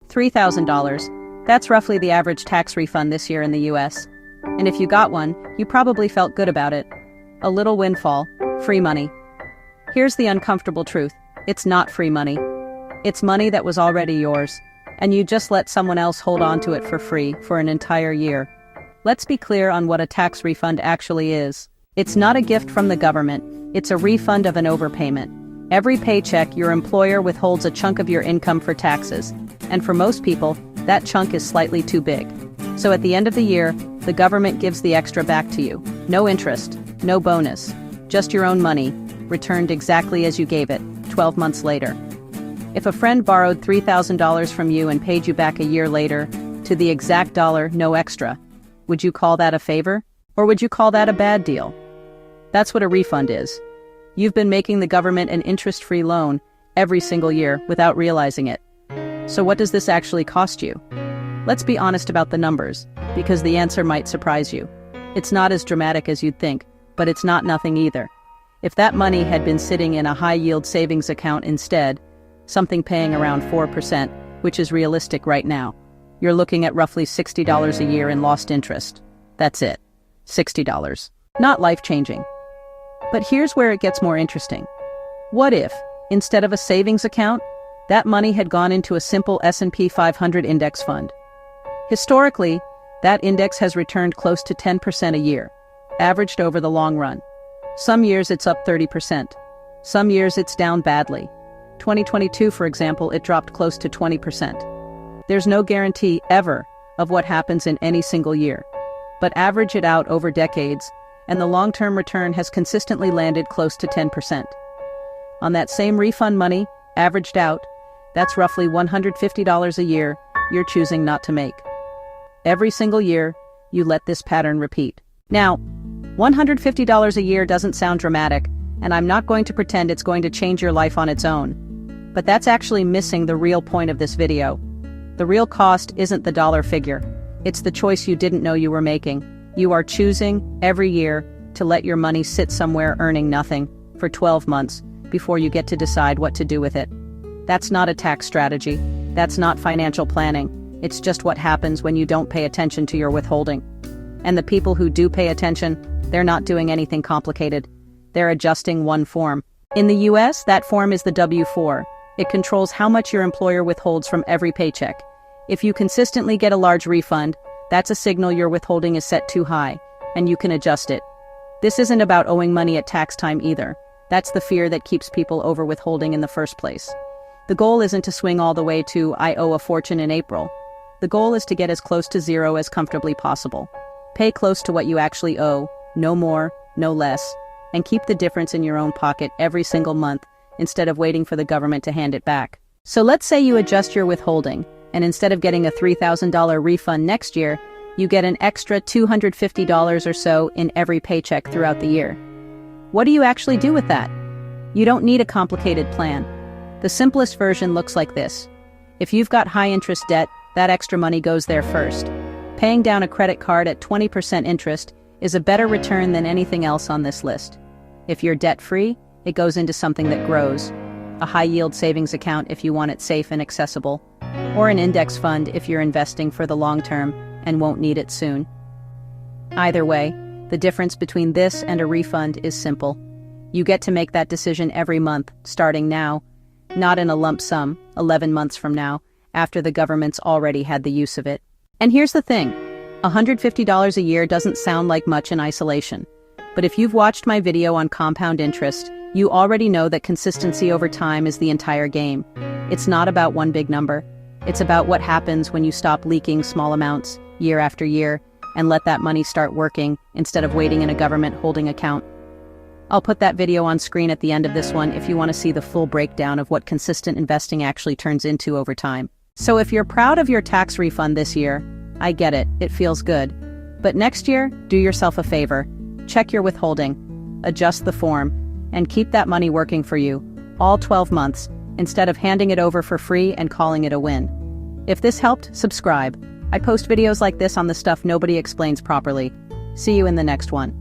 $3,000. That's roughly the average tax refund this year in the US. And if you got one, you probably felt good about it. A little windfall, free money. Here's the uncomfortable truth. It's not free money. It's money that was already yours, and you just let someone else hold on to it for free for an entire year. Let's be clear on what a tax refund actually is. It's not a gift from the government, it's a refund of an overpayment. Every paycheck, your employer withholds a chunk of your income for taxes, and for most people, that chunk is slightly too big. So at the end of the year, the government gives the extra back to you. No interest, no bonus, just your own money, returned exactly as you gave it, 12 months later. If a friend borrowed $3,000 from you and paid you back a year later, to the exact dollar, no extra, would you call that a favor? Or would you call that a bad deal? That's what a refund is. You've been making the government an interest-free loan every single year without realizing it. So what does this actually cost you? Let's be honest about the numbers, because the answer might surprise you. It's not as dramatic as you'd think, but it's not nothing either. If that money had been sitting in a high-yield savings account instead, something paying around 4%, which is realistic right now, you're looking at roughly $60 a year in lost interest. That's it. $60. Not life-changing. But here's where it gets more interesting. What if, instead of a savings account, that money had gone into a simple S&P 500 index fund? Historically, that index has returned close to 10% a year, averaged over the long run. Some years it's up 30%. Some years it's down badly. 2022, for example, it dropped close to 20%. There's no guarantee ever of what happens in any single year. But average it out over decades, and the long-term return has consistently landed close to 10%. On that same refund money, averaged out, that's roughly $150 a year you're choosing not to make. Every single year, you let this pattern repeat. Now, $150 a year doesn't sound dramatic, and I'm not going to pretend it's going to change your life on its own. But that's actually missing the real point of this video. The real cost isn't the dollar figure. It's the choice you didn't know you were making. You are choosing, every year, to let your money sit somewhere earning nothing for 12 months before you get to decide what to do with it. That's not a tax strategy. That's not financial planning. It's just what happens when you don't pay attention to your withholding. And the people who do pay attention, they're not doing anything complicated. They're adjusting one form. In the US, that form is the W-4. It controls how much your employer withholds from every paycheck. If you consistently get a large refund, that's a signal your withholding is set too high, and you can adjust it. This isn't about owing money at tax time either. That's the fear that keeps people over withholding in the first place. The goal isn't to swing all the way to "I owe a fortune in April." The goal is to get as close to zero as comfortably possible. Pay close to what you actually owe, no more, no less, and keep the difference in your own pocket every single month instead of waiting for the government to hand it back. So let's say you adjust your withholding, and instead of getting a $3,000 refund next year, you get an extra $250 or so in every paycheck throughout the year. What do you actually do with that? You don't need a complicated plan. The simplest version looks like this. If you've got high-interest debt, that extra money goes there first. Paying down a credit card at 20% interest is a better return than anything else on this list. If you're debt-free, it goes into something that grows. A high-yield savings account if you want it safe and accessible, or an index fund if you're investing for the long term and won't need it soon. Either way, the difference between this and a refund is simple. You get to make that decision every month, starting now, not in a lump sum, 11 months from now, after the government's already had the use of it. And here's the thing, $150 a year doesn't sound like much in isolation. But if you've watched my video on compound interest, you already know that consistency over time is the entire game. It's not about one big number. It's about what happens when you stop leaking small amounts, year after year, and let that money start working instead of waiting in a government holding account. I'll put that video on screen at the end of this one if you want to see the full breakdown of what consistent investing actually turns into over time. So if you're proud of your tax refund this year, I get it, it feels good. But next year, do yourself a favor. Check your withholding, adjust the form, and keep that money working for you, all 12 months, instead of handing it over for free and calling it a win. If this helped, subscribe. I post videos like this on the stuff nobody explains properly. See you in the next one.